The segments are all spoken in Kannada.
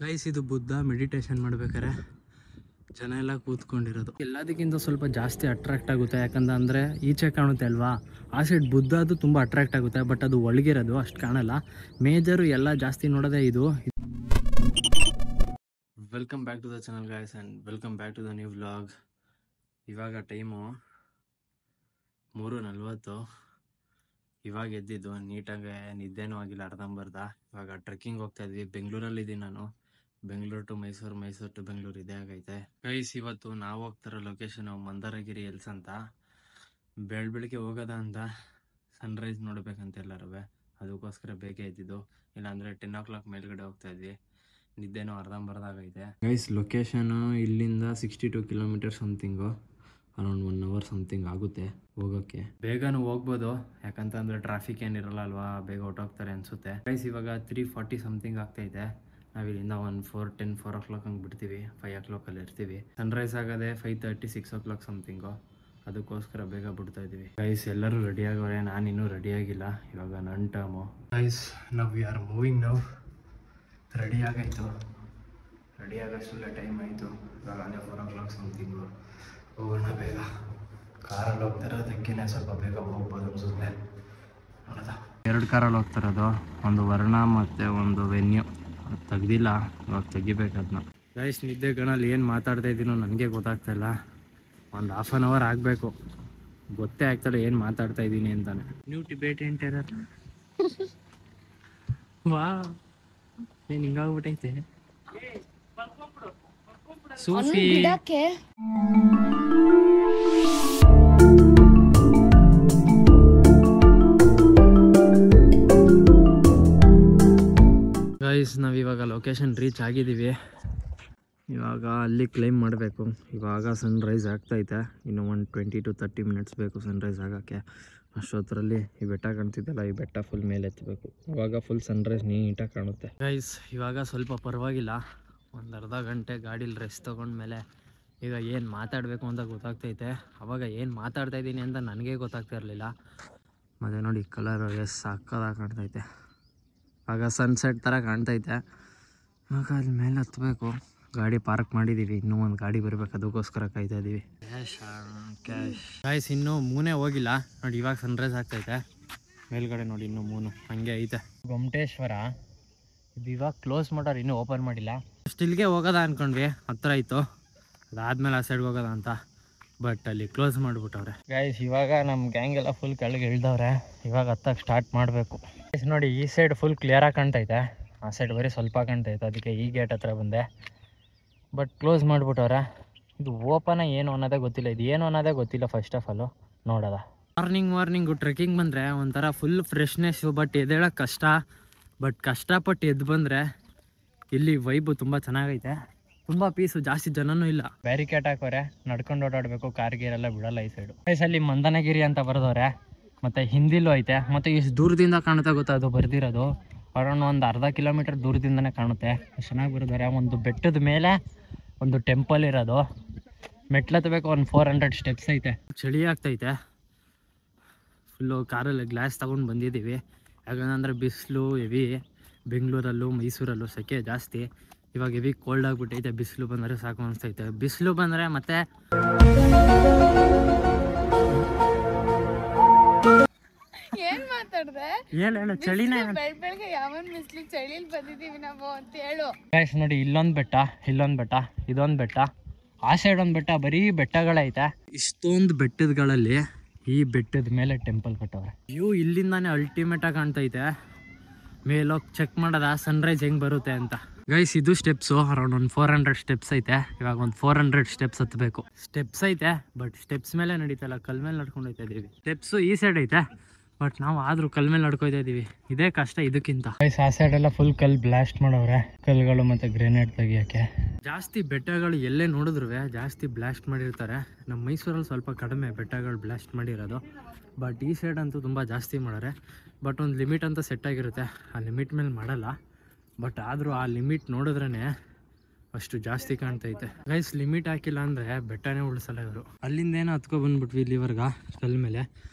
ಗೈಸ್ ಇದು ಬುದ್ಧ ಮೆಡಿಟೇಷನ್ ಮಾಡ್ಬೇಕಾರೆ ಜನ ಎಲ್ಲ ಕೂತ್ಕೊಂಡಿರೋದು. ಎಲ್ಲದಕ್ಕಿಂತ ಸ್ವಲ್ಪ ಜಾಸ್ತಿ ಅಟ್ರಾಕ್ಟ್ ಆಗುತ್ತೆ, ಯಾಕಂದ್ರೆ ಈಚೆ ಕಾಣುತ್ತೆ ಅಲ್ವಾ, ಆ ಸೈಡ್ ಬುದ್ಧ ಅದು ತುಂಬ ಅಟ್ರಾಕ್ಟ್ ಆಗುತ್ತೆ. ಬಟ್ ಅದು ಒಳಗಿರೋದು ಅಷ್ಟು ಕಾಣಲ್ಲ. ಮೇಜರು ಎಲ್ಲ ಜಾಸ್ತಿ ನೋಡೋದೇ ಇದು. Welcome back to the channel guys and welcome back to the new vlog. ಇವಾಗ ಟೈಮು 3:40. ಇವಾಗ ಎದ್ದಿದ್ದು, ನೀಟಾಗಿ ನಿದ್ದೆನೂ ಆಗಿಲ್ಲ ಅರ್ಧಂಬರ್ಧ. ಇವಾಗ ಟ್ರೆಕ್ಕಿಂಗ್ ಹೋಗ್ತಾ ಇದ್ವಿ. ಬೆಂಗಳೂರಲ್ಲಿದ್ದೀನಿ ನಾನು. ಬೆಂಗಳೂರು ಟು ಮೈಸೂರು, ಮೈಸೂರು ಟು ಬೆಂಗಳೂರು ಇದೇ ಆಗೈತೆ ಗೈಸ್. ಇವತ್ತು ನಾವು ಹೋಗ್ತಾರೋ ಲೊಕೇಶನ್ ಮಂದಾರಗಿರಿ ಹಿಲ್ಸ್ ಅಂತ. ಬೆಳಗ್ಗೆ ಹೋಗೋದ ಅಂತ ಸನ್ರೈಸ್ ನೋಡ್ಬೇಕಂತ ಎಲ್ಲರೂ, ಅದಕ್ಕೋಸ್ಕರ ಬೇಗ ಎದ್ದಿದ್ದು. ಇಲ್ಲಾಂದರೆ 10 o'clock ಮೇಲ್ಗಡೆ ಹೋಗ್ತಾ ಇದ್ವಿ. ನಿದ್ದೆನೂ ಅರ್ಧಂಬರ್ಧ ಆಗೈತೆ ಗೈಸ್. ಲೊಕೇಶನು ಇಲ್ಲಿಂದ 62 kilometers something, around 1 hour something ಆಗುತ್ತೆ ಹೋಗೋಕ್ಕೆ. ಬೇಗನೂ ಹೋಗ್ಬೋದು, ಯಾಕಂತಂದರೆ ಟ್ರಾಫಿಕ್ ಏನಿರಲ್ಲ ಅಲ್ವಾ, ಬೇಗ ಹೊಟ್ಟೋಗ್ತಾರೆ ಅನಿಸುತ್ತೆ ಗೈಸ್. ಇವಾಗ 3:40 ಸಮಥಿಂಗ್ ಆಗ್ತೈತೆ. ನಾವಿಲ್ಲಿಂದ 4 o'clock ಹಂಗೆ ಬಿಡ್ತೀವಿ. 5 o'clock ಅಲ್ಲಿ ಇರ್ತೀವಿ. ಸನ್ರೈಸ್ ಆಗೋದೆ 5:30, 6 o'clock ಸಮಥಿಂಗು. ಅದಕ್ಕೋಸ್ಕರ ಬೇಗ ಬಿಡ್ತಾ ಇದ್ದೀವಿ ಗೈಸ್. ಎಲ್ಲರೂ ರೆಡಿ ಆಗೋರೆ, ನಾನಿನ್ನೂ ರೆಡಿಯಾಗಿಲ್ಲ. ಇವಾಗ ನನ್ನ time guys. We are moving now. Ready ಆಗಾಯಿತು, ರೆಡಿ ಆಗೋಷ್ಟಲ್ಲ ಟೈಮ್ ಆಯಿತು. ಇವಾಗ 4 o'clock ಸಮಥಿಂಗು. ಹೋಗೋಣ ಬೇಗ. ಕಾರಲ್ಲಿ ಹೋಗ್ತಿರೋದಕ್ಕೆ ಸ್ವಲ್ಪ ಬೇಗ ಹೋಗ್ಬೋದು ಅನ್ಸುತ್ತೆ. ನೋಡೋದ 2 ಕಾರಲ್ಲಿ ಹೋಗ್ತಿರೋದು, ಒಂದು ವರ್ಣ ಮತ್ತು ಒಂದು ವೆನ್ಯೂ. ತೆಗ್ದಿಲ್ಲ, ಇವಾಗ ತೆಗಿಬೇಕು ಅದನ್ನ ಗೈಸ್. ನಿದ್ದೆ ಗಣಲ್ಲಿ ಏನು ಮಾತಾಡ್ತಾ ಇದ್ದೀನೋ ನನಗೆ ಗೊತ್ತಾಗ್ತಾಯಿಲ್ಲ. ಒಂದು 1/2 hour ಆಗಬೇಕು, ಗೊತ್ತೇ ಆಗ್ತಾಯಿಲ್ಲ ಏನು ಮಾತಾಡ್ತಾ ಇದ್ದೀನಿ ಅಂತಾನೆ. New Tibetan terror. ವಾ, ಏನು ಹಿಂಗಾಗ್ಬಿಟ್ಟೈತೆ ಸೂಫಿ. ಗೈಸ್ ನಾವಿವಾಗ ಲೊಕೇಶನ್ ರೀಚ್ ಆಗಿದ್ದೀವಿ. ಇವಾಗ ಅಲ್ಲಿ ಕ್ಲೈಮ್ ಮಾಡಬೇಕು. ಇವಾಗ ಸನ್ರೈಸ್ ಆಗ್ತೈತೆ. ಇನ್ನು 20 to 30 minutes ಬೇಕು ಸನ್ರೈಸ್ ಆಗೋಕ್ಕೆ. ಅಷ್ಟೊತ್ತರಲ್ಲಿ ಈ ಬೆಟ್ಟ ಕಾಣ್ತಿದ್ದಲ್ಲ, ಈ ಬೆಟ್ಟ ಫುಲ್ ಮೇಲೆ ಎತ್ತಬೇಕು. ಇವಾಗ ಫುಲ್ ಸನ್ರೈಸ್ ನೀಟಾಗಿ ಕಾಣುತ್ತೆ ಗೈಸ್. ಇವಾಗ ಸ್ವಲ್ಪ ಪರವಾಗಿಲ್ಲ, ಒಂದು ಅರ್ಧ ಗಂಟೆ ಗಾಡೀಲಿ ರೆಸ್ಟ್ ತೊಗೊಂಡ್ಮೇಲೆ ಈಗ ಏನು ಮಾತಾಡಬೇಕು ಅಂತ ಗೊತ್ತಾಗ್ತೈತೆ. ಅವಾಗ ಏನು ಮಾತಾಡ್ತಾ ಇದ್ದೀನಿ ಅಂತ ನನಗೆ ಗೊತ್ತಾಗ್ತಾ ಇರಲಿಲ್ಲ. ಮತ್ತು ನೋಡಿ ಕಲರು ಎಷ್ಟು ಸಾಕಾಗಿ ಕಾಣ್ತೈತೆ. ಆಗ ಸನ್ಸೆಟ್ ಥರ ಕಾಣ್ತೈತೆ. ಇವಾಗ ಅಲ್ಲಿ ಮೇಲೆ ಹತ್ತಬೇಕು. ಗಾಡಿ ಪಾರ್ಕ್ ಮಾಡಿದ್ದೀವಿ, ಇನ್ನೂ ಒಂದು ಗಾಡಿ ಬರಬೇಕು, ಅದಕ್ಕೋಸ್ಕರ ಕಾಯ್ತಾ ಇದ್ದೀವಿ. ಗೈಸ್ ಇನ್ನೂ ಮೂನೇ ಹೋಗಿಲ್ಲ ನೋಡಿ. ಇವಾಗ ಸನ್ರೈಸ್ ಆಗ್ತೈತೆ ಮೇಲ್ಗಡೆ ನೋಡಿ, ಇನ್ನೂ ಮೂನು ಹಂಗೆ ಐತೆ. ಗೊಮ್ಮಟೇಶ್ವರ ಇದು ಇವಾಗ ಕ್ಲೋಸ್ ಮಾಡೋರು, ಇನ್ನೂ ಓಪನ್ ಮಾಡಿಲ್ಲ. ಸ್ಟಿಲ್ಗೆ ಹೋಗೋದ ಅಂದ್ಕೊಂಡ್ವಿ, ಹತ್ರ ಇತ್ತು. ಅದಾದಮೇಲೆ ಆ ಸೈಡ್ಗೆ ಹೋಗೋದ ಅಂತ, ಬಟ್ ಅಲ್ಲಿ ಕ್ಲೋಸ್ ಮಾಡಿಬಿಟ್ಟವ್ರೆ ಗೈಸ್. ಇವಾಗ ನಮ್ಮ ಗ್ಯಾಂಗ್ ಎಲ್ಲ ಫುಲ್ ಕೆಳಗೆ ಇಳ್ದವ್ರೆ. ಇವಾಗ ಹತ್ತಕ್ಕೆ ಸ್ಟಾರ್ಟ್ ಮಾಡಬೇಕು ಗೈಸ್. ನೋಡಿ ಈ ಸೈಡ್ ಫುಲ್ ಕ್ಲಿಯರಾಗಿ ಕಾಣ್ತೈತೆ, ಆ ಸೈಡ್ ಬರೀ ಸ್ವಲ್ಪ ಕಾಣ್ತೈತೆ. ಅದಕ್ಕೆ ಈ ಗೇಟ್ ಹತ್ರ ಬಂದೆ, ಬಟ್ ಕ್ಲೋಸ್ ಮಾಡಿಬಿಟ್ಟವ್ರೆ. ಇದು ಓಪನ ಏನು ಅನ್ನೋದೇ ಗೊತ್ತಿಲ್ಲ, ಇದು ಏನು ಅನ್ನೋದೇ ಗೊತ್ತಿಲ್ಲ. ಫಸ್ಟ್ ಆಫ್ ಆಲು ನೋಡೋದ. ಮಾರ್ನಿಂಗು ಟ್ರೆಕ್ಕಿಂಗ್ ಬಂದರೆ ಒಂಥರ ಫುಲ್ ಫ್ರೆಶ್ನೆಸ್ಸು. ಬಟ್ ಎದ್ದೇಳೋಕ್ಕೆ ಕಷ್ಟ. ಬಟ್ ಕಷ್ಟಪಟ್ಟು ಎದ್ದು ಬಂದರೆ ಇಲ್ಲಿ ವೈಬು ತುಂಬ ಚೆನ್ನಾಗೈತೆ, ತುಂಬ ಪೀಸು. ಜಾಸ್ತಿ ಜನನೂ ಇಲ್ಲ. ಬ್ಯಾರಿಕೇಡ್ ಹಾಕೋರೆ, ನಡ್ಕೊಂಡು ಓಡಾಡಬೇಕು. ಕಾರ್ ಗೀರೆಲ್ಲ ಬಿಡಲ್ಲ ಈ ಸೈಡು. ಅಲ್ಲಿ ಮಂದನಗಿರಿ ಅಂತ ಬರೆದವ್ರೆ, ಮತ್ತು ಹಿಂದಿಲೂ ಐತೆ. ಮತ್ತು ಇಷ್ಟು ದೂರದಿಂದ ಕಾಣುತ್ತೆ ಗೊತ್ತಾ, ಅದು ಬರ್ದಿರೋದು ಅರೌಂಡ್ ಒಂದು ಅರ್ಧ ಕಿಲೋಮೀಟರ್ ದೂರದಿಂದನೇ ಕಾಣುತ್ತೆ. ಎಷ್ಟು ಚೆನ್ನಾಗಿ ಬರೆದವ್ರೆ. ಒಂದು ಬೆಟ್ಟದ ಮೇಲೆ ಒಂದು ಟೆಂಪಲ್ ಇರೋದು. ಮೆಟ್ಲತ್ತಬೇಕು, ಒಂದು 400 steps ಐತೆ. ಚಳಿ ಆಗ್ತೈತೆ ಫುಲ್ಲು. ಕಾರಲ್ಲಿ ಗ್ಲಾಸ್ ತೊಗೊಂಡು ಬಂದಿದ್ದೀವಿ, ಯಾಕಂದರೆ ಬಿಸಿಲು ಹೆವಿ. ಬೆಂಗಳೂರಲ್ಲೂ ಮೈಸೂರಲ್ಲೂ ಸೆಕೆ ಜಾಸ್ತಿ. ಇವಾಗ ಹೆವಿ ಕೋಲ್ಡ್ ಆಗಿಬಿಟ್ಟೈತೆ. ಬಿಸಿಲು ಬಂದರೆ ಸಾಕು ಅನಿಸ್ತೈತೆ. ಬಿಸಿಲು ಬಂದರೆ ಮತ್ತೆ ಏನ್ ಮಾತಾಡ್ದೆ? ಹೇಳು ಚಳಿನೇ. ಬೆಳಗ್ಗೆ ಯಾವನ್ ಬಿಸ್ಲು ಚಳಿಲಿ ಬಂದಿದೀವಿ ನಾವು ಅಂತ ಹೇಳು ಗೈಸ್. ನೋಡಿ ಇಲ್ಲೊಂದು ಬೆಟ್ಟ, ಇಲ್ಲೊಂದು ಬೆಟ್ಟ, ಇದೊಂದು ಬೆಟ್ಟ, ಆ ಸೈಡ್ ಒಂದು ಬೆಟ್ಟ. ಬರೀ ಬೆಟ್ಟಗಳೈತೆ. ಇಷ್ಟೊಂದು ಬೆಟ್ಟದಗಳಲ್ಲಿ ಈ ಬೆಟ್ಟದ ಮೇಲೆ ಟೆಂಪಲ್ ಕಟ್ಟವ್ರೆ. ವ್ಯೂ ಇಲ್ಲಿಂದಾನೆ ಅಲ್ಟಿಮೇಟ್ ಆಗಿ ಕಾಣ್ತೈತೆ. ಮೇಲೋಗಿ ಚೆಕ್ ಮಾಡೋದ ಸನ್ರೈಸ್ ಹೆಂಗೆ ಬರುತ್ತೆ ಅಂತ ಗೈಸ್. ಇದು ಸ್ಟೆಪ್ಸು, ಅರೌಂಡ್ ಒಂದು 400 steps ಐತೆ. ಇವಾಗ ಒಂದು 400 steps ಹತ್ತಬೇಕು. ಸ್ಟೆಪ್ಸ್ ಐತೆ, ಬಟ್ ಸ್ಟೆಪ್ಸ್ ಮೇಲೆ ನಡೀತಲ್ಲ, ಕಲ್ ಮೇಲೆ ನಡ್ಕೊಂಡು ಹೋಗ್ತಾ ಇದ್ದೀವಿ. ಸ್ಟೆಪ್ಸು ಈ ಸೈಡ್ ಐತೆ, ಬಟ್ ನಾವು ಆದರೂ ಕಲ್ ಮೇಲೆ ನಡ್ಕೊತಾ ಇದ್ದೀವಿ. ಇದೇ ಕಷ್ಟ ಇದಕ್ಕಿಂತ ಗೈಸ್. ಆ ಸೈಡ್ ಎಲ್ಲ ಫುಲ್ ಕಲ್ ಬ್ಲಾಸ್ಟ್ ಮಾಡವ್ರೆ, ಕಲ್ಗಳು ಮತ್ತು ಗ್ರೆನೇಡ್ ತೆಗಿಯೋಕ್ಕೆ. ಜಾಸ್ತಿ ಬೆಟ್ಟಗಳು ಎಲ್ಲೇ ನೋಡಿದ್ರು ಜಾಸ್ತಿ ಬ್ಲಾಸ್ಟ್ ಮಾಡಿರ್ತಾರೆ. ನಮ್ಮ ಮೈಸೂರಲ್ಲಿ ಸ್ವಲ್ಪ ಕಡಿಮೆ ಬೆಟ್ಟಗಳು ಬ್ಲಾಸ್ಟ್ ಮಾಡಿರೋದು, ಬಟ್ ಈ ಸೈಡ್ ಅಂತೂ ತುಂಬ ಜಾಸ್ತಿ ಮಾಡೋರೆ. ಬಟ್ ಒಂದು ಲಿಮಿಟ್ ಅಂತ ಸೆಟ್ ಆಗಿರುತ್ತೆ, ಆ ಲಿಮಿಟ್ ಮೇಲೆ ಮಾಡಲ್ಲ. ಬಟ್ ಆದರೂ ಆ ಲಿಮಿಟ್ ನೋಡಿದ್ರೇ ಅಷ್ಟು ಜಾಸ್ತಿ ಕಾಣ್ತೈತೆ ಗೈಸ್. ಲಿಮಿಟ್ ಹಾಕಿಲ್ಲ ಅಂದರೆ ಬೆಟ್ಟನೇ ಉಳಿಸಲ್ಲ ಇವರು. ಅಲ್ಲಿಂದ ಏನೋ ಹತ್ಕೊಬಂದ್ಬಿಟ್ವಿ ಇಲ್ಲಿವರೆಗೆ ಕಲ್ ಮೇಲೆ.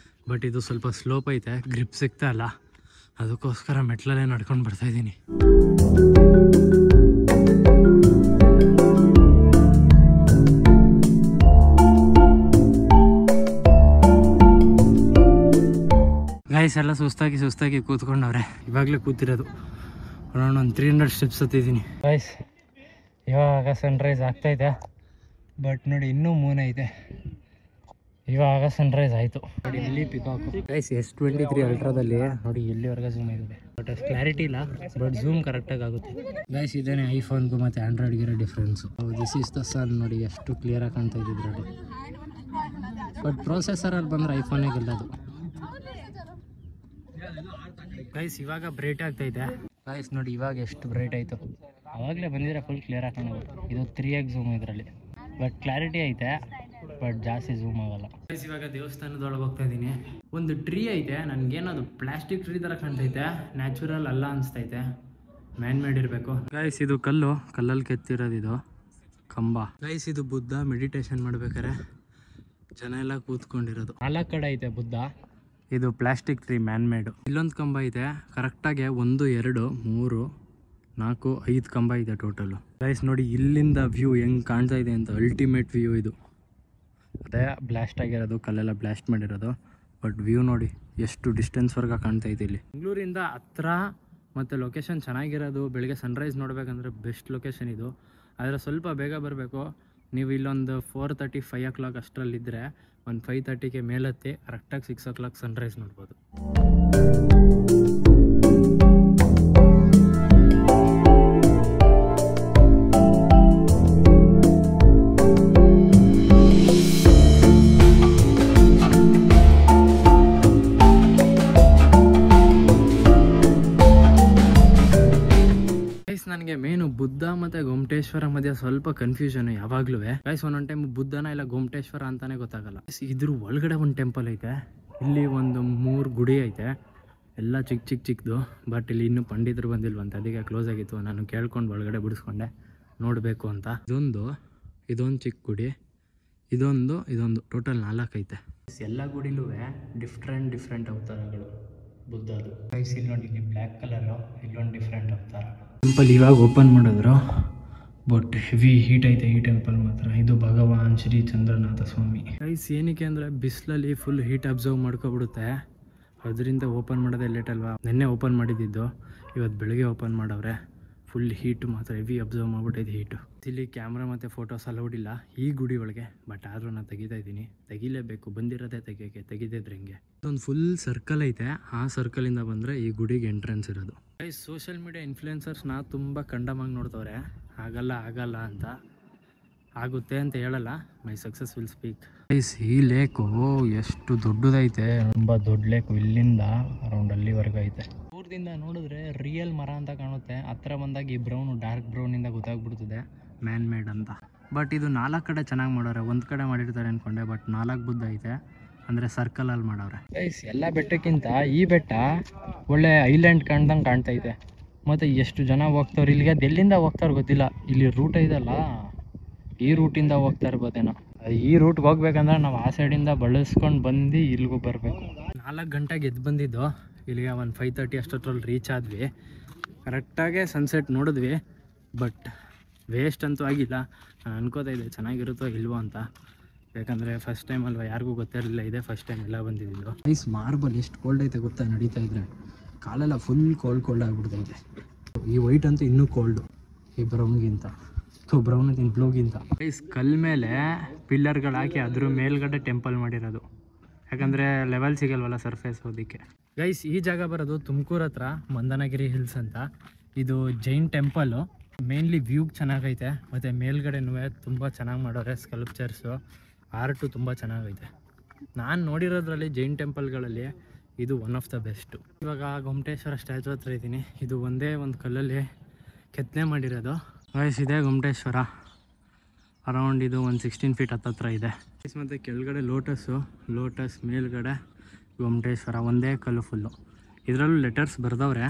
ಬಟ್ ಇದು ಸ್ವಲ್ಪ ಸ್ಲೋಪ್ ಐತೆ, ಗ್ರಿಪ್ ಸಿಗ್ತಾ ಇಲ್ಲ. ಅದಕ್ಕೋಸ್ಕರ ಮೆಟ್ಲಲ್ಲೇ ನಡ್ಕೊಂಡು ಬರ್ತಾಯಿದ್ದೀನಿ. ಗೈಸ್ ಎಲ್ಲ ಸುಸ್ತಾಗಿ ಕೂತ್ಕೊಂಡವ್ರೆ. ಇವಾಗಲೇ ಕೂತಿರೋದು ಅರೌಂಡ್ ಒಂದು 300 ಸ್ಟೆಪ್ಸ್ ಹತ್ತಿದ್ದೀನಿ ಗೈಸ್. ಇವಾಗ ಸನ್ರೈಸ್ ಆಗ್ತಾಯಿದೆ, ಬಟ್ ನೋಡಿ ಇನ್ನೂ ಮೂನ್ ಐತೆ. ಇವಾಗ ಸನ್ರೈಸ್ ಆಯಿತು ನೋಡಿ. ಇಲ್ಲಿ ಪಿಕಾಕು ಗೈಸ್ S23 ಅಲ್ಟ್ರಾದಲ್ಲಿ ನೋಡಿ ಎಲ್ಲಿವರೆಗೆ ಝೂಮ್ ಆಗಿದೆ, ಬಟ್ ಅಷ್ಟು ಕ್ಲಾರಿಟಿ ಇಲ್ಲ, ಬಟ್ ಝೂಮ್ ಕರೆಕ್ಟಾಗಿ ಆಗುತ್ತೆ ಗೈಸ್. ಇದೇನೆ ಐಫೋನ್ಗೂ ಮತ್ತು ಆ್ಯಂಡ್ರಾಯ್ಡ್ಗಿರೋ ಡಿಫ್ರೆನ್ಸು. ದಿಸ್ ಈಸ್ ದ ಸನ್ ನೋಡಿ ಎಷ್ಟು ಕ್ಲಿಯರಾಗಿ ಕಾಣ್ತಾ ಇದ್ದಿದ್ರಲ್ಲಿ. ಬಟ್ ಪ್ರೊಸೆಸರಲ್ಲಿ ಬಂದರೆ ಐಫೋನೇ ಗೆಲ್ಲೋದು ಗೈಸ್. ಇವಾಗ ಬ್ರೈಟ್ ಆಗ್ತೈತೆ ಗೈಸ್ ನೋಡಿ, ಇವಾಗ ಎಷ್ಟು ಬ್ರೈಟ್ ಆಯಿತು. ಆವಾಗಲೇ ಬಂದಿದ್ರೆ ಫುಲ್ ಕ್ಲಿಯರಾಗಿ ಕಾಣೋದು. ಇದು 3x ಝೂಮ್ ಇದರಲ್ಲಿ, ಬಟ್ ಕ್ಲಾರಿಟಿ ಐತೆ, ಬಟ್ ಜಾಸ್ತಿ ಝೂಮ್ ಆಗಲ್ಲ ಗೈಸ್. ಇವಾಗ ದೇವಸ್ಥಾನದೊಳಗೆ ಹೋಗ್ತಾ ಇದ್ದೀನಿ. ಒಂದು ಟ್ರೀ ಐತೆ, ನನಗೇನದು ಪ್ಲಾಸ್ಟಿಕ್ ಟ್ರೀ ಥರ ಕಾಣ್ತೈತೆ, ನ್ಯಾಚುರಲ್ ಅಲ್ಲ ಅನಿಸ್ತೈತೆ, ಮ್ಯಾನ್ ಮೇಡ್ ಇರಬೇಕು ಗೈಸ್. ಇದು ಕಲ್ಲಲ್ಲಿ ಕೆತ್ತಿರೋದು, ಇದು ಕಂಬ ಗೈಸ್. ಇದು ಬುದ್ಧ ಮೆಡಿಟೇಷನ್ ಮಾಡ್ಬೇಕಾರೆ ಜನ ಎಲ್ಲ ಕೂತ್ಕೊಂಡಿರೋದು. 4 ಕಡೆ ಐತೆ ಬುದ್ಧ. ಇದು ಪ್ಲಾಸ್ಟಿಕ್ ಟ್ರೀ ಮ್ಯಾನ್ ಮೇಡು. ಇಲ್ಲೊಂದು ಕಂಬ ಐತೆ ಕರೆಕ್ಟಾಗಿ 1 2 3 4 5 ಕಂಬ ಇದೆ ಟೋಟಲು ಗೈಸ್. ನೋಡಿ ಇಲ್ಲಿಂದ ವ್ಯೂ ಹೆಂಗೆ ಕಾಣ್ತಾ ಇದೆ ಅಂತ, ಅಲ್ಟಿಮೇಟ್ ವ್ಯೂ ಇದು. ಅದೇ ಬ್ಲಾಸ್ಟ್ ಆಗಿರೋದು, ಕಲ್ಲೆಲ್ಲ ಬ್ಲಾಸ್ಟ್ ಮಾಡಿರೋದು, ಬಟ್ ವ್ಯೂ ನೋಡಿ ಎಷ್ಟು ಡಿಸ್ಟೆನ್ಸ್ವರೆಗೆ ಕಾಣ್ತಾ ಇದೆ ಇಲ್ಲಿ. ಬೆಂಗಳೂರಿಂದ ಹತ್ರ ಮತ್ತು ಲೊಕೇಶನ್ ಚೆನ್ನಾಗಿರೋದು. ಬೆಳಗ್ಗೆ ಸನ್ರೈಸ್ ನೋಡಬೇಕಂದ್ರೆ ಬೆಸ್ಟ್ ಲೊಕೇಶನ್ ಇದು. ಆದರೆ ಸ್ವಲ್ಪ ಬೇಗ ಬರಬೇಕು ನೀವು. ಇಲ್ಲೊಂದು 4:30 5 o'clock ಅಷ್ಟರಲ್ಲಿದ್ದರೆ ಒಂದು 5:30ಗೆ ಮೇಲತ್ತಿ ಕರೆಕ್ಟಾಗಿ 6 o'clock ಸನ್ರೈಸ್ ನೋಡ್ಬೋದು. ನನಗೆ ಮೇನು ಬುದ್ಧ ಮತ್ತು ಗೊಮ್ಮಟೇಶ್ವರ ಮಧ್ಯೆ ಸ್ವಲ್ಪ ಕನ್ಫ್ಯೂಷನ್ ಯಾವಾಗ್ಲೂ ಗೈಸ್. ಒಂದೊಂದು ಟೈಮ್ ಬುದ್ಧನ ಇಲ್ಲ ಗೊಮ್ಮಟೇಶ್ವರ ಅಂತಾನೆ ಗೊತ್ತಾಗಲ್ಲ. ಇದ್ರ ಒಳಗಡೆ ಒಂದು ಟೆಂಪಲ್ ಐತೆ, ಇಲ್ಲಿ ಒಂದು 3 ಗುಡಿ ಐತೆ, ಎಲ್ಲ ಚಿಕ್ಕದು. ಬಟ್ ಇಲ್ಲಿ ಇನ್ನೂ ಪಂಡಿತರು ಬಂದಿಲ್ವಂತೆ, ಅದಕ್ಕೆ ಕ್ಲೋಸ್ ಆಗಿತ್ತು. ನಾನು ಕೇಳ್ಕೊಂಡು ಒಳಗಡೆ ಬಿಡಿಸ್ಕೊಂಡೆ ನೋಡಬೇಕು ಅಂತ. ಇದೊಂದು ಚಿಕ್ಕ ಗುಡಿ, ಇದೊಂದು ಟೋಟಲ್ 4 ಐತೆ. ಎಲ್ಲ ಗುಡಿಲೂ ಡಿಫ್ರೆಂಟ್ ಅವತಾರಗಳು ಬುದ್ಧದು ಗೈಸ್. ಇಲ್ಲಿ ನೋಡಿ, ಇಲ್ಲಿ ಬ್ಲ್ಯಾಕ್ ಕಲರು, ಇಲ್ಲೊಂದು ಡಿಫ್ರೆಂಟ್ ಅವತಾರ. ಟೆಂಪಲ್ ಇವಾಗ ಓಪನ್ ಮಾಡಿದ್ರು, ಬಟ್ ಹೆವಿ ಹೀಟ್ ಐತೆ ಈ ಟೆಂಪಲ್ ಮಾತ್ರ. ಇದು ಭಗವಾನ್ ಶ್ರೀ ಚಂದ್ರನಾಥ ಸ್ವಾಮಿ ಗೈಸ್. ಏನಕ್ಕೆ ಅಂದರೆ ಬಿಸಿಲಲ್ಲಿ ಫುಲ್ ಹೀಟ್ ಅಬ್ಸರ್ವ್ ಮಾಡ್ಕೊಬಿಡುತ್ತೆ, ಅದರಿಂದ ಓಪನ್ ಮಾಡೋದೇ ಲೇಟ್ ಅಲ್ವಾ. ನೆನ್ನೆ ಓಪನ್ ಮಾಡಿದ್ದು, ಇವತ್ತು ಬೆಳಗ್ಗೆ ಓಪನ್ ಮಾಡವ್ರೆ. ಫುಲ್ ಹೀಟು ಮಾತ್ರ ಹೆವಿ ಅಬ್ಸರ್ವ್ ಮಾಡ್ಬಿಟ್ಟೈತೆ ಹೀಟು. ಇಲ್ಲಿ ಕ್ಯಾಮ್ರಾ ಮತ್ತು ಫೋಟೋಸ್ ಅಲೌಡ್ ಇಲ್ಲ ಈ ಗುಡಿ ಒಳಗೆ, ಬಟ್ ಆದರೂ ನಾನು ತೆಗಿತಾ ಇದ್ದೀನಿ. ತೆಗಿಲೇಬೇಕು, ಬಂದಿರೋದೇ ತೆಗಿದಿದ್ರೆ ಹಿಂಗೆ. ಒಂದು ಫುಲ್ ಸರ್ಕಲ್ ಐತೆ, ಆ ಸರ್ಕಲಿಂದ ಬಂದರೆ ಈ ಗುಡಿಗೆ ಎಂಟ್ರೆನ್ಸ್ ಇರೋದು. ಸೋಷಿಯಲ್ ಮೀಡಿಯಾ ಇನ್ಫ್ಲುಯೆನ್ಸರ್ಸ್ನ ತುಂಬ ಕಂಡಮಾಗಿ ನೋಡ್ತವ್ರೆ. ಆಗಲ್ಲ ಅಂತ, ಆಗುತ್ತೆ ಅಂತ ಹೇಳಲ್ಲ. ಮೈ ಸಕ್ಸಸ್ ವಿಲ್ ಸ್ಪೀಕ್. ಈ ಲೇಕು ಎಷ್ಟು ದೊಡ್ಡದೈತೆ, ತುಂಬ ದೊಡ್ಡ ಲೇಕು. ಇಲ್ಲಿಂದ ಅರೌಂಡ್ ಅಲ್ಲಿವರೆಗೂ ಐತೆ. ದೂರದಿಂದ ನೋಡಿದ್ರೆ ರಿಯಲ್ ಮರ ಅಂತ ಕಾಣುತ್ತೆ, ಹತ್ರ ಬಂದಾಗ ಈ ಡಾರ್ಕ್ ಬ್ರೌನಿಂದ ಗೊತ್ತಾಗ್ಬಿಡ್ತದೆ ಮ್ಯಾನ್ ಮೇಡ್ ಅಂತ. ಬಟ್ ಇದು 4 ಕಡೆ ಚೆನ್ನಾಗಿ ಮಾಡೋರೆ. ಒಂದು ಕಡೆ ಮಾಡಿರ್ತಾರೆ ಅಂದ್ಕೊಂಡೆ, ಬಟ್ 4 ಬುದ್ಧ ಐತೆ, ಅಂದರೆ ಸರ್ಕಲಲ್ಲಿ ಮಾಡವ್ರೆ ಗೈಸ್. ಎಲ್ಲ ಬೆಟ್ಟಕ್ಕಿಂತ ಈ ಬೆಟ್ಟ ಒಳ್ಳೆ ಐಲ್ಯಾಂಡ್ ಕಾಣ್ದಂಗೆ ಕಾಣ್ತೈತೆ. ಮತ್ತು ಎಷ್ಟು ಜನ ಹೋಗ್ತವ್ರು ಇಲ್ಲಿಗೆ, ಎಲ್ಲಿಂದ ಹೋಗ್ತಾವ್ರು ಗೊತ್ತಿಲ್ಲ. ಇಲ್ಲಿ ರೂಟ್ ಐತಲ್ಲ, ಈ ರೂಟಿಂದ ಹೋಗ್ತಾ ಇರ್ಬೋದೇನೋ. ಈ ರೂಟ್ಗೆ ಹೋಗ್ಬೇಕಂದ್ರೆ ನಾವು ಆ ಸೈಡಿಂದ ಬಳಸ್ಕೊಂಡು ಬಂದು ಇಲ್ಲಿಗೂ ಬರಬೇಕು. 4 ಗಂಟೆಗೆ ಎದ್ದು ಬಂದಿದ್ದು, ಇಲ್ಲಿಗೆ ಒಂದು 5:30 ಅಷ್ಟೊತ್ತರಲ್ಲಿ ರೀಚ್ ಆದ್ವಿ. ಕರೆಕ್ಟಾಗೆ ಸನ್ಸೆಟ್ ನೋಡಿದ್ವಿ, ಬಟ್ ವೇಸ್ಟ್ ಅಂತೂ ಆಗಿಲ್ಲ. ನಾನು ಅನ್ಕೋತಾ ಇದ್ದೆ ಚೆನ್ನಾಗಿರುತ್ತೋ ಇಲ್ವೋ ಅಂತ, ಯಾಕಂದರೆ ಫಸ್ಟ್ ಟೈಮ್ ಅಲ್ವಾ, ಯಾರಿಗೂ ಗೊತ್ತಿರಲಿಲ್ಲ. ಇದೆ ಫಸ್ಟ್ ಟೈಮ್ ಎಲ್ಲ ಬಂದಿದ್ದು. ಐಸ್ ಮಾರ್ಬಲ್ ಎಷ್ಟು ಕೋಲ್ಡ್ ಐತೆ ಗೊತ್ತಾ, ನಡೀತಾ ಇದ್ರೆ ಕಾಲೆಲ್ಲ ಫುಲ್ ಕೋಲ್ಡ್ ಆಗಿಬಿಡ್ತೈತೆ. ಈ ವೈಟ್ ಅಂತೂ ಇನ್ನೂ ಕೋಲ್ಡು ಈ ಬ್ರೌನ್ಗಿಂತ, ಬ್ರೌನ್ಗಿಂತ ಬ್ಲೂಗಿಂತ. ಐಸ್ ಕಲ್ ಮೇಲೆ ಪಿಲ್ಲರ್ಗಳು ಹಾಕಿ ಅದ್ರ ಮೇಲ್ಗಡೆ ಟೆಂಪಲ್ ಮಾಡಿರೋದು, ಯಾಕಂದರೆ ಲೆವೆಲ್ ಸಿಗಲ್ವಲ್ಲ ಸರ್ಫೇಸ್ ಹೋದಕ್ಕೆ. ಗೈಸ್ ಈ ಜಾಗ ಬರೋದು ತುಮಕೂರು ಹತ್ರ ಮಂದನಗಿರಿ ಹಿಲ್ಸ್ ಅಂತ. ಇದು ಜೈನ್ ಟೆಂಪಲ್ಲು. ಮೇನ್ಲಿ ವ್ಯೂಗೆ ಚೆನ್ನಾಗೈತೆ, ಮತ್ತು ಮೇಲ್ಗಡೆನೂ ತುಂಬ ಚೆನ್ನಾಗಿ ಮಾಡೋರೆ. ಸ್ಕಲ್ಪ್ಚರ್ಸು ಆರ್ಟು ತುಂಬ ಚೆನ್ನಾಗೈತೆ. ನಾನು ನೋಡಿರೋದ್ರಲ್ಲಿ ಜೈನ್ ಟೆಂಪಲ್ಗಳಲ್ಲಿ ಇದು ಒನ್ ಆಫ್ ದ ಬೆಸ್ಟು. ಇವಾಗ ಗೊಮ್ಮಟೇಶ್ವರ ಸ್ಟ್ಯಾಚು ಹತ್ರ ಇದ್ದೀನಿ. ಇದು ಒಂದೇ ಒಂದು ಕಲ್ಲಲ್ಲಿ ಕೆತ್ತನೆ ಮಾಡಿರೋದು ಗೈಸ್. ಇದೆ ಗೊಮ್ಮಟೇಶ್ವರ. ಅರೌಂಡ್ ಇದು ಒಂದು 16 ಫೀಟ್ ಹತ್ತತ್ರ ಇದೆ. ಮತ್ತು ಕೆಳಗಡೆ ಲೋಟಸ್ ಮೇಲ್ಗಡೆ ಗೊಮ್ಮಟೇಶ್ವರ, ಒಂದೇ ಕಲ್ಲು ಫುಲ್ಲು. ಇದರಲ್ಲೂ ಲೆಟರ್ಸ್ ಬರ್ದವ್ರೆ.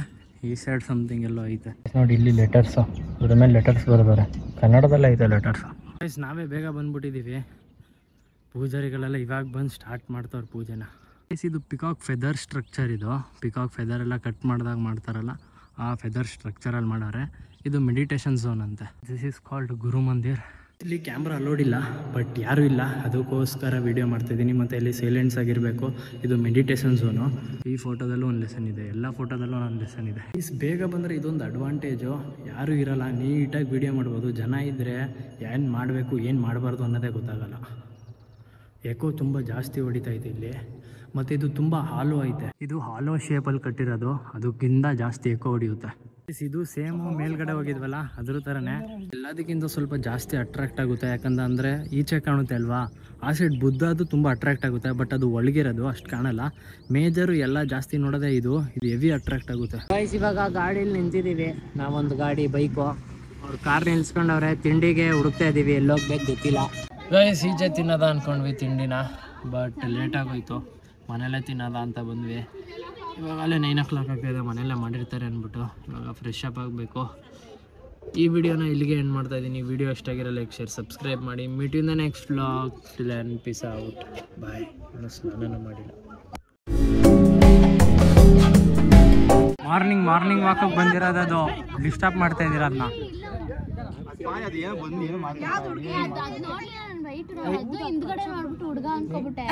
ಈ ಸೈಡ್ ಸಮಥಿಂಗ್ ಎಲ್ಲೋ ಐತೆ ನೋಡಿ, ಇಲ್ಲಿ ಲೆಟರ್ಸು, ಇದ್ರ ಮೇಲೆ ಲೆಟರ್ಸ್ ಬರ್ದವ್ರೆ, ಕನ್ನಡದಲ್ಲೇ ಐತೆ ಲೆಟರ್ಸು. ಗೈಸ್ ನಾವೇ ಬೇಗ ಬಂದ್ಬಿಟ್ಟಿದ್ದೀವಿ. ಪೂಜಾರಿಗಳೆಲ್ಲ ಇವಾಗ ಬಂದು ಸ್ಟಾರ್ಟ್ ಮಾಡ್ತವ್ರೆ ಪೂಜೆನ. ಗೈಸ್ ಇದು ಪಿಕಾಕ್ ಫೆದರ್ ಸ್ಟ್ರಕ್ಚರ್. ಇದು ಪಿಕಾಕ್ ಫೆದರ್ ಎಲ್ಲ ಕಟ್ ಮಾಡಿದಾಗ ಮಾಡ್ತಾರಲ್ಲ, ಆ ಫೆದರ್ ಸ್ಟ್ರಕ್ಚರಲ್ಲಿ ಮಾಡಾರೆ. ಇದು ಮೆಡಿಟೇಷನ್ ಝೋನ್ ಅಂತೆ. ದಿಸ್ ಈಸ್ ಕಾಲ್ಡ್ ಗುರು ಮಂದಿರ್. ಇಲ್ಲಿ ಕ್ಯಾಮ್ರಾ ಅಲೋಡ್ ಇಲ್ಲ, ಬಟ್ ಯಾರೂ ಇಲ್ಲ, ಅದಕ್ಕೋಸ್ಕರ ವೀಡಿಯೋ ಮಾಡ್ತಾಯಿದ್ದೀನಿ. ಮತ್ತು ಇಲ್ಲಿ ಸೈಲೆನ್ಸ್ ಆಗಿರಬೇಕು. ಇದು ಮೆಡಿಟೇಷನ್ ಝೋನು. ಈ ಫೋಟೋದಲ್ಲೂ ಒಂದು ಲೆಸನ್ ಇದೆ, ಎಲ್ಲ ಫೋಟೋದಲ್ಲೂ ಒಂದು ಲೆಸನ್ ಇದೆ. ಬೇಗ ಬಂದರೆ ಇದೊಂದು ಅಡ್ವಾಂಟೇಜು, ಯಾರೂ ಇರೋಲ್ಲ, ನೀಟಾಗಿ ವೀಡಿಯೋ ಮಾಡ್ಬೋದು. ಜನ ಇದ್ದರೆ ಏನು ಮಾಡಬೇಕು ಏನು ಮಾಡಬಾರ್ದು ಅನ್ನೋದೇ ಗೊತ್ತಾಗಲ್ಲ. ಎಕೋ ತುಂಬ ಜಾಸ್ತಿ ಹೊಡಿತಾ ಇದೆ ಇಲ್ಲಿ. ಮತ್ತು ಇದು ತುಂಬ ಹಾಲೋ ಐತೆ, ಇದು ಹಾಲೋ ಶೇಪಲ್ಲಿ ಕಟ್ಟಿರೋದು, ಅದಕ್ಕಿಂತ ಜಾಸ್ತಿ ಎಕೋ ಹೊಡಿಯುತ್ತೆ. ಇದು ಸೇಮು ಮೇಲ್ಗಡೆ ಹೋಗಿದ್ವಲ್ಲ ಅದ್ರ ಥರನೇ, ಎಲ್ಲದಕ್ಕಿಂತ ಸ್ವಲ್ಪ ಜಾಸ್ತಿ ಅಟ್ರಾಕ್ಟ್ ಆಗುತ್ತೆ. ಯಾಕಂದರೆ ಈಚೆ ಕಾಣುತ್ತೆ ಅಲ್ವಾ, ಆ ಸೈಡ್ ಬುದ್ಧ ಅದು ತುಂಬ ಅಟ್ರಾಕ್ಟ್ ಆಗುತ್ತೆ. ಬಟ್ ಅದು ಒಳಗಿರೋದು ಅಷ್ಟು ಕಾಣಲ್ಲ. ಮೇಜರು ಎಲ್ಲ ಜಾಸ್ತಿ ನೋಡೋದೇ ಇದು ಹೆವಿ ಅಟ್ರಾಕ್ಟ್ ಆಗುತ್ತೆ. ಇವಾಗ ಗಾಡೀಲಿ ನಿಂತಿದ್ದೀವಿ, ನಾವೊಂದು ಗಾಡಿ ಬೈಕು, ಅವ್ರು ಕಾರ್ ನಿಲ್ಸ್ಕೊಂಡವ್ರೆ. ತಿಂಡಿಗೆ ಹುಡುಕ್ತಾ ಇದ್ದೀವಿ, ಎಲ್ಲೋಗ್ಬೇಕು ಗೊತ್ತಿಲ್ಲ. ಈಚೆ ತಿನ್ನೋದ ಅಂದ್ಕೊಂಡ್ವಿ ತಿಂಡಿನ, ಬಟ್ ಲೇಟ್ ಆಗೋಯ್ತು. ಮನೆಯಲ್ಲೇ ತಿನ್ನೋದ ಅಂತ ಬಂದ್ವಿ. ಇವಾಗಲೇ 9 o'clock ಆಗ್ತಾಯಿದೆ, ಮನೆಯಲ್ಲೇ ಮಾಡಿರ್ತಾರೆ ಅಂದ್ಬಿಟ್ಟು ಇವಾಗ ಫ್ರೆಶ್ ಅಪ್ ಆಗಬೇಕು. ಈ ವಿಡಿಯೋನ ಇಲ್ಲಿಗೆ ಎಂಡ್ ಮಾಡ್ತಾಯಿದ್ದೀನಿ. ವಿಡಿಯೋ ಇಷ್ಟಾಗಿರೋ ಲೈಕ್ ಶೇರ್ ಸಬ್ಸ್ಕ್ರೈಬ್ ಮಾಡಿ. Meet in the next vlog. Till then peace out, bye. ನಾನು ಸ್ನಾನ ಮಾಡಿಲ್ಲ. ಮಾರ್ನಿಂಗ್ ವಾಕಕ್ಕೆ ಬಂದಿರೋದು ಡಿಸ್ಟರ್ಬ್ ಮಾಡ್ತಾ ಇದ್ದೀರ ಅದನ್ನ. ಹಿಂದ್ಗಡೆ ನೋಡ್ಬಿಟ್ಟು ಹುಡುಗ ಅನ್ಕೋಬಿಟ್ಟೆ.